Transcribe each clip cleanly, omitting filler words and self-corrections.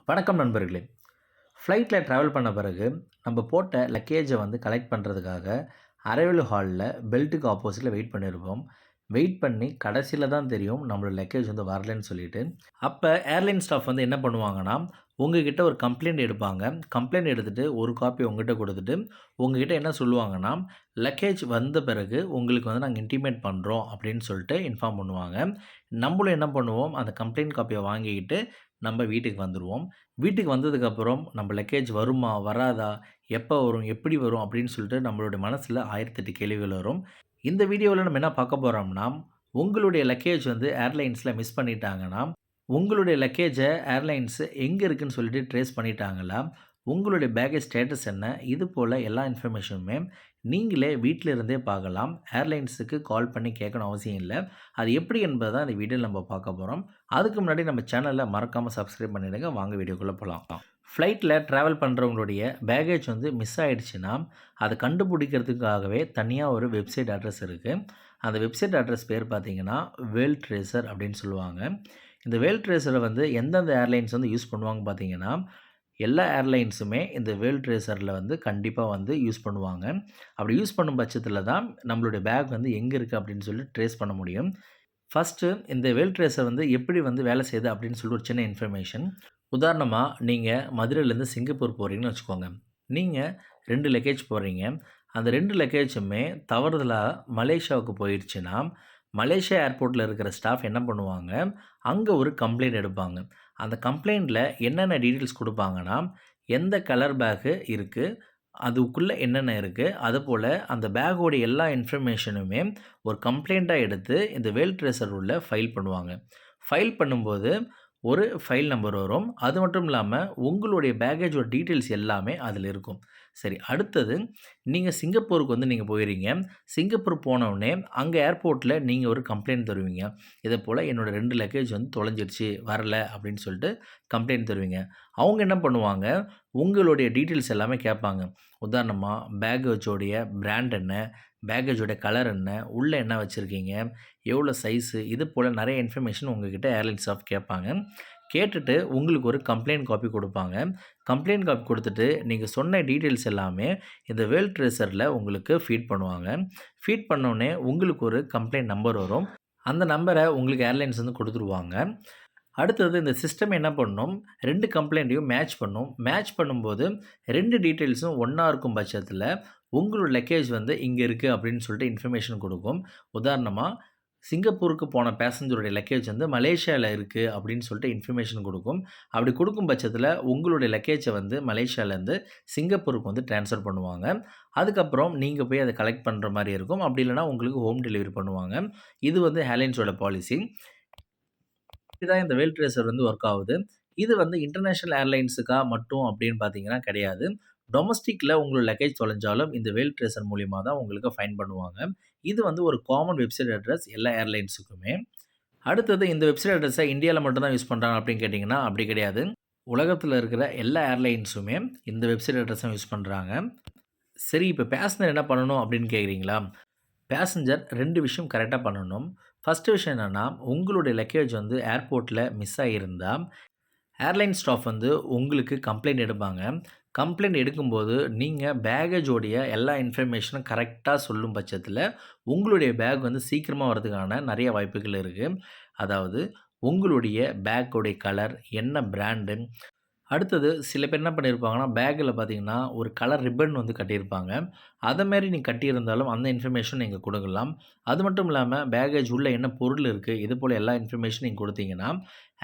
வணக்கம் நண்பர்களே. ஃப்ளைட்டில் ட்ராவல் பண்ண பிறகு நம்ம போட்ட லக்கேஜை கலெக்ட் பண்ணுறதுக்காக அரைவல் ஹாலில் பெல்ட்டுக்கு ஆப்போசிட்டில் வெயிட் பண்ணியிருப்போம். வெயிட் பண்ணி கடைசியில் தான் தெரியும் நம்மளோட லக்கேஜ் வரலன்னு சொல்லிட்டு. அப்போ ஏர்லைன் ஸ்டாஃப் என்ன பண்ணுவாங்கன்னா, உங்ககிட்ட ஒரு கம்ப்ளைண்ட் எடுப்பாங்க. கம்ப்ளைண்ட் எடுத்துகிட்டு ஒரு காப்பி உங்ககிட்ட கொடுத்துட்டு உங்ககிட்ட என்ன சொல்லுவாங்கன்னா, லக்கேஜ் வந்த பிறகு உங்களுக்கு நாங்கள் இன்டிமேட் பண்ணுறோம் அப்படின்னு சொல்லிட்டு இன்ஃபார்ம் பண்ணுவாங்க. நம்மளும் என்ன பண்ணுவோம், அந்த கம்ப்ளைண்ட் காப்பியை வாங்கிக்கிட்டு நம்ம வீட்டுக்கு வந்துடுவோம். வீட்டுக்கு வந்ததுக்கப்புறம் நம்ம லக்கேஜ் வருமா? வராதா? எப்போ வரும்? எப்படி வரும்? அப்படின்னு சொல்லிட்டு நம்மளுடைய மனசில் 1008 கேள்விகள் வரும். இந்த வீடியோவில் நம்ம என்ன பார்க்க போகிறோம்னா, உங்களுடைய லக்கேஜ் ஏர்லைன்ஸில் மிஸ் பண்ணிட்டாங்கன்னா, உங்களுடைய லக்கேஜை ஏர்லைன்ஸ் எங்கே இருக்குன்னு சொல்லிட்டு ட்ரேஸ் பண்ணிட்டாங்களா? உங்களுடைய பேக்கேஜ் ஸ்டேட்டஸ் என்ன? இது போல் எல்லா இன்ஃபர்மேஷனுமே நீங்களே வீட்டில் இருந்தே பார்க்கலாம். ஏர்லைன்ஸுக்கு கால் பண்ணி கேட்கணும் அவசியம் இல்லை. அது எப்படி என்பதை தான் இந்த வீடியோவில் நம்ம பார்க்க போகிறோம். அதுக்கு முன்னாடி நம்ம சேனலை மறக்காமல் சப்ஸ்கிரைப் பண்ணிடுங்க. வாங்க வீடியோக்குள்ளே போகலாம். ஃப்ளைட்டில் ட்ராவல் பண்ணுறவங்களுடைய பேக்கேஜ் மிஸ் ஆகிடுச்சுன்னா அதை கண்டுபிடிக்கிறதுக்காகவே தனியாக ஒரு வெப்சைட் அட்ரஸ் இருக்குது. அந்த வெப்சைட் அட்ரஸ் பேர் பார்த்திங்கன்னா வேல் ட்ரேசர் அப்படின்னு சொல்லுவாங்க. இந்த வேல் ட்ரேசரை எந்தெந்த ஏர்லைன்ஸ் யூஸ் பண்ணுவாங்க பார்த்திங்கன்னா, எல்லா ஏர்லைன்ஸுமே இந்த வேல் ட்ரேசரில் கண்டிப்பாக யூஸ் பண்ணுவாங்க. அப்படி யூஸ் பண்ணும் பட்சத்தில் தான் நம்மளுடைய பேக் எங்கே இருக்குது அப்படின்னு சொல்லி ட்ரேஸ் பண்ண முடியும். ஃபஸ்ட்டு இந்த வேல் ட்ரேசர் எப்படி வேலை செய்யுது அப்படின்னு சொல்லி ஒரு சின்ன இன்ஃபர்மேஷன். உதாரணமாக நீங்கள் மதுரையிலேருந்து சிங்கப்பூர் போகிறீங்கன்னு வச்சுக்கோங்க. நீங்கள் 2 லக்கேஜ் போடுறீங்க. அந்த 2 லக்கேஜுமே தவறுதலாக மலேசியாவுக்கு போயிடுச்சுன்னா, மலேசியா ஏர்போர்ட்டில் இருக்கிற ஸ்டாஃப் என்ன பண்ணுவாங்க, அங்கே ஒரு கம்ப்ளைண்ட் எடுப்பாங்க. அந்த கம்ப்ளைண்ட்டில் என்னென்ன டீட்டெயில்ஸ் கொடுப்பாங்கன்னா, எந்த கலர் பேக்கு இருக்குது, அதுக்குள்ளே என்னென்ன இருக்குது, அதுபோல் அந்த பேக்கோடைய எல்லா இன்ஃபர்மேஷனுமே ஒரு கம்ப்ளைண்ட்டாக எடுத்து இந்த வேல் ட்ரேசர் உள்ள ஃபைல் பண்ணுவாங்க. ஃபைல் பண்ணும்போது ஒரு ஃபைல் நம்பர் வரும். அது மட்டும் இல்லாமல் உங்களுடைய பேக்கேஜோட டீட்டெயில்ஸ் எல்லாமே அதில் இருக்கும். சரி, அடுத்தது நீங்கள் சிங்கப்பூருக்கு நீங்கள் போயிடுறீங்க. சிங்கப்பூர் போனவுடனே அங்கே ஏர்போர்ட்டில் நீங்கள் ஒரு கம்ப்ளைண்ட் தருவீங்க. இதை போல் என்னோடய 2 லக்கேஜ் தொலைஞ்சிருச்சு, வரல அப்படின்னு சொல்லிட்டு கம்ப்ளைண்ட் தருவீங்க. அவங்க என்ன பண்ணுவாங்க, உங்களுடைய டீட்டெயில்ஸ் எல்லாமே கேட்பாங்க. உதாரணமாக பேக்கேஜோடைய பிராண்ட் என்ன, பேக்கேஜோட கலர் என்ன, உள்ளே என்ன வச்சுருக்கீங்க, எவ்வளோ சைஸு, இது போல் நிறைய இன்ஃபர்மேஷன் உங்கள்கிட்ட ஏர்லைன் ஸ்டாஃப் கேட்பாங்க. கேட்டுட்டு உங்களுக்கு ஒரு கம்ப்ளைண்ட் காப்பி கொடுப்பாங்க. கம்ப்ளைண்ட் காப்பி கொடுத்துட்டு நீங்கள் சொன்ன டீட்டெயில்ஸ் எல்லாமே இந்த வேல் ட்ரேசரில் உங்களுக்கு ஃபீட் பண்ணுவாங்க. ஃபீட் பண்ணோடனே உங்களுக்கு ஒரு கம்ப்ளைண்ட் நம்பர் வரும். அந்த நம்பரை உங்களுக்கு ஏர்லைன்ஸ் கொடுத்துருவாங்க. அடுத்தது இந்த சிஸ்டம் என்ன பண்ணும், 2 கம்ப்ளைண்ட்டையும் மேட்ச் பண்ணும். மேட்ச் பண்ணும்போது 2 டீட்டெயில்ஸும் ஒன்றா இருக்கும் பட்சத்தில் உங்களோட லக்கேஜ் இங்கே இருக்குது அப்படின்னு சொல்லிட்டு இன்ஃபர்மேஷன் கொடுக்கும். உதாரணமாக சிங்கப்பூருக்கு போன பேசஞ்சருடைய லக்கேஜ் மலேசியாவில் இருக்குது அப்படின்னு சொல்லிட்டு இன்ஃபர்மேஷன் கொடுக்கும். அப்படி கொடுக்கும் பட்சத்தில் உங்களுடைய லக்கேஜை மலேசியாவிலேருந்து சிங்கப்பூருக்கு ட்ரான்ஸ்ஃபர் பண்ணுவாங்க. அதுக்கப்புறம் நீங்கள் போய் அதை கலெக்ட் பண்ணுற மாதிரி இருக்கும். அப்படி இல்லைனா உங்களுக்கு ஹோம் டெலிவரி பண்ணுவாங்க. இது ஏர்லைன்ஸோட பாலிசி. இதுதான் இந்த வேல் ட்ரேசர் ஒர்க் ஆகுது. இது இன்டர்நேஷனல் ஏர்லைன்ஸுக்கா மட்டும் அப்படின்னு பார்த்தீங்கன்னா கிடையாது. டொமஸ்டிக்கில் உங்களோட லக்கேஜ் தொலைஞ்சாலும் இந்த வேல் ட்ரேசர் மூலிமா தான் உங்களுக்கு ஃபைன் பண்ணுவாங்க. இது ஒரு காமன் வெப்சைட் அட்ரஸ் எல்லா ஏர்லைன்ஸுக்குமே. அடுத்தது இந்த வெப்சைட் அட்ரஸை இந்தியாவில் மட்டும் தான் யூஸ் பண்ணுறாங்க அப்படின்னு கேட்டிங்கன்னா அப்படி கிடையாது. உலகத்தில் இருக்கிற எல்லா ஏர்லைன்ஸுமே இந்த வெப்சைட் அட்ரஸ் தான் யூஸ் பண்ணுறாங்க. சரி, இப்போ பேசஞ்சர் என்ன பண்ணணும் அப்படின்னு கேட்குறீங்களா? பேசஞ்சர் 2 விஷயம் கரெக்டாக பண்ணணும். ஃபஸ்ட்டு விஷயம் என்னென்னா, உங்களுடைய லக்கேஜ் ஏர்போர்ட்டில் மிஸ் ஆகியிருந்தால் ஏர்லைன் ஸ்டாஃப் உங்களுக்கு கம்ப்ளைண்ட் எடுப்பாங்க. கம்ப்ளைண்ட் எடுக்கும்போது நீங்கள் பேக்கேஜோடைய எல்லா இன்ஃபர்மேஷனும் கரெக்டாக சொல்லும் பட்சத்தில் உங்களுடைய பேக் சீக்கிரமாக வரதுக்கான நிறைய வாய்ப்புகள் இருக்குது. அதாவது உங்களுடைய பேக்கோடைய கலர், என்ன பிராண்டு, அடுத்தது சில பேர் என்ன பண்ணியிருப்பாங்கன்னா, பேக்கில் பார்த்தீங்கன்னா ஒரு கலர் ரிப்பன் கட்டியிருப்பாங்க. அதேமாரி நீங்கள் கட்டியிருந்தாலும் அந்த இன்ஃபர்மேஷன் நீங்கள் கொடுக்கலாம். அது மட்டும் இல்லாமல் பேக்கேஜ் உள்ளே என்ன பொருள் இருக்குது, இது போல் எல்லா இன்ஃபர்மேஷன் நீங்கள் கொடுத்தீங்கன்னா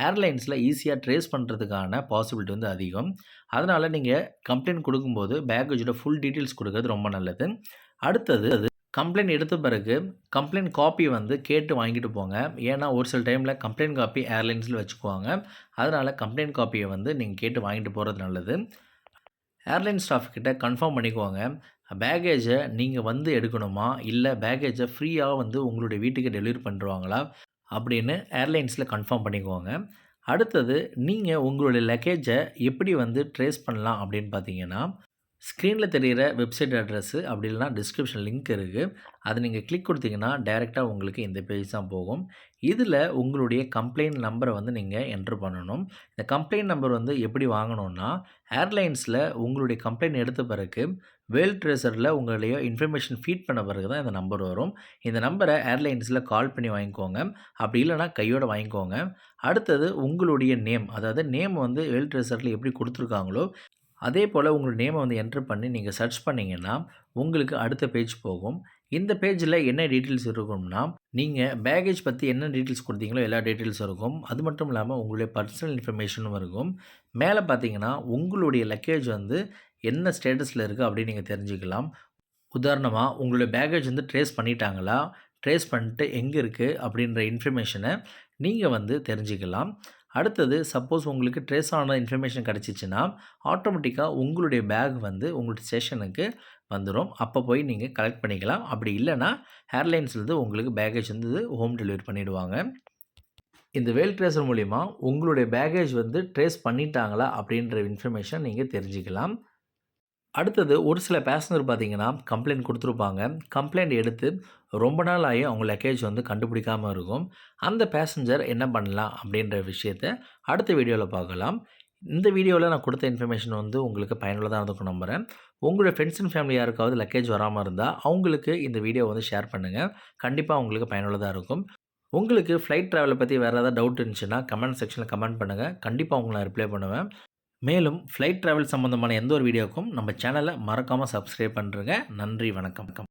ஏர்லைன்ஸில் ஈஸியாக ட்ரேஸ் பண்ணுறதுக்கான பாசிபிலிட்டி அதிகம். அதனால் நீங்கள் கம்ப்ளைண்ட் கொடுக்கும்போது பேக்கேஜோட ஃபுல் டீட்டெயில்ஸ் கொடுக்கறது ரொம்ப நல்லது. அடுத்தது கம்ப்ளைண்ட் எடுத்த பிறகு கம்ப்ளைண்ட் காப்பி கேட்டு வாங்கிட்டு போங்க. ஏன்னா ஒரு சில டைமில் கம்ப்ளைண்ட் காப்பி ஏர்லைன்ஸில் வச்சுக்குவாங்க. அதனால் கம்ப்ளைண்ட் காப்பியை நீங்கள் கேட்டு வாங்கிட்டு போகிறது நல்லது. ஏர்லைன் ஸ்டாஃப் கிட்ட கன்ஃபார்ம் பண்ணிக்குவாங்க. பேக்கேஜை நீங்கள் எடுக்கணுமா, இல்லை பேக்கேஜை ஃப்ரீயாக உங்களுடைய வீட்டுக்கு டெலிவரி பண்ணிடுவாங்களா அப்படின்னு ஏர்லைன்ஸில் கன்ஃபார்ம் பண்ணிக்குவாங்க. அடுத்தது நீங்கள் உங்களுடைய லக்கேஜை எப்படி ட்ரேஸ் பண்ணலாம் அப்படின்னு பார்த்தீங்கன்னா, ஸ்க்ரீன்ல தெரியிற வெப்சைட் அட்ரஸு அப்படி இல்லைனா டிஸ்கிரிப்ஷன் லிங்க் இருக்கு. அத நீங்க கிளிக் குடுத்தீங்கன்னா, டைரக்ட்டா உங்களுக்கு இந்த பேஜ் தான் போகும். இதுல உங்களுடைய கம்ப்ளைண்ட் நம்பர வந்து நீங்க என்டர் பண்ணணும். இந்த கம்ப்ளைண்ட் நம்பர் வந்து எப்படி வாங்கணும்னா, ஏர்லைன்ஸ்ல உங்களுடைய கம்ப்ளைண்ட் எடுத்த பிறகு, வேல் ட்ரேசர்ல உங்களுடைய இன்ஃபர்மேஷன் ஃபீட் பண்ண பிறகு தான் இந்த நம்பர் வரும். இந்த நம்பர ஏர்லைன்ஸ்ல கால் பண்ணி வாங்கிக்கோங்க. அப்படி இல்லன்னா கையோட வாங்கிக்கோங்க. அடுத்தது உங்களுடைய நேம், அதாவது நேம் வந்து வேல் ட்ரேசர்ல எப்படி குடுத்துருக்காங்களோ, அதே போல உங்க நேம வந்து என்டர் பண்ணி நீங்க சர்ச் பண்ணீங்கன்னா, உங்களுக்கு அடுத்த பேஜ் போகும். இந்த பேஜ்ல என்ன டீட்டெயில்ஸ் இருக்கும்னா, நீங்க பேக்கேஜ் பத்தி என்ன டீட்டெயில்ஸ் குடுத்தீங்களோ எல்லா டீட்டெயில்ஸும் இருக்கும். அது மட்டும் இல்லாம உங்களுடைய பர்சனல் இன்ஃபர்மேஷனும் இருக்கும். மேல பார்த்தீங்கன்னா, உங்களுடைய லக்கேஜ் வந்து என்ன ஸ்டேட்டஸ்ல இருக்கு அப்படின்னு நீங்க தெரிஞ்சுக்கலாம். உதாரணமா, உங்களுடைய பேக்கேஜ் வந்து ட்ரேஸ் பண்ணிட்டாங்களா? ட்ரேஸ் பண்ணிட்டு எங்க இருக்கு? அப்படின்ற இன்ஃபர்மேஷன நீங்க வந்து தெரிஞ்சுக்கலாம். அடுத்தது சப்போஸ் உங்களுக்கு ட்ரேஸ் ஆன இன்ஃபர்மேஷன் கிடைச்சிச்சுன்னா, ஆட்டோமேட்டிக்கா உங்களுடைய பேக் வந்து உங்களுடைய ஸ்டேஷனுக்கு வந்துரும். அப்ப போய் நீங்க கலெக்ட் பண்ணிக்கலாம். அப்படி இல்லன்னா, ஏர்லைன்ஸ்லேருந்து உங்களுக்கு பேக்கேஜ் வந்து ஹோம் டெலிவரி பண்ணிடுவாங்க. இந்த வேல் ட்ரேசர் மூலியமா உங்களுடைய பேக்கேஜ் வந்து ட்ரேஸ் பண்ணிட்டாங்களா? அப்படின்ற இன்ஃபர்மேஷன் நீங்க தெரிஞ்சுக்கலாம். அடுத்தது ஒரு சில பேசஞ்சர் பார்த்தீங்கன்னா, கம்ப்ளைண்ட் குடுத்துருப்பாங்க. கம்ப்ளைண்ட் எடுத்து ரொம்ப நாள் ஆகி அவங்க லக்கேஜ் வந்து கண்டுபிடிக்காம இருக்கும். அந்த பேசஞ்சர் என்ன பண்ணலாம் அப்படின்ற விஷயத்த அடுத்த வீடியோல பார்க்கலாம். இந்த வீடியோல நான் குடுத்த இன்ஃபர்மேஷன் வந்து உங்களுக்கு பயனுள்ளதா இருந்திருக்கும்னு நம்புறேன். உங்களோட ஃப்ரெண்ட்ஸ் அண்ட் ஃபேமிலி யாருக்காவது லக்கேஜ் வராம இருந்தா, அவங்களுக்கு இந்த வீடியோ வந்து ஷேர் பண்ணுங்க. கண்டிப்பா உங்களுக்கு பயனுள்ளதா இருக்கும். உங்களுக்கு ஃப்ளைட் டிராவல பத்தி வேற ஏதாவது டவுட் இருந்துச்சுன்னா, கமெண்ட் செக்ஷன்ல கமெண்ட் பண்ணுங்க. கண்டிப்பா உங்களுக்கு நான் ரிப்ளை பண்ணுவேன். மேலும் ஃப்ளைட் டிராவல் சம்மந்தமான எந்த ஒரு வீடியோவுக்கும் நம்ம சேனலை மறக்காமல் சப்ஸ்கிரைப் பண்ணுறேங்க. நன்றி, வணக்கம்.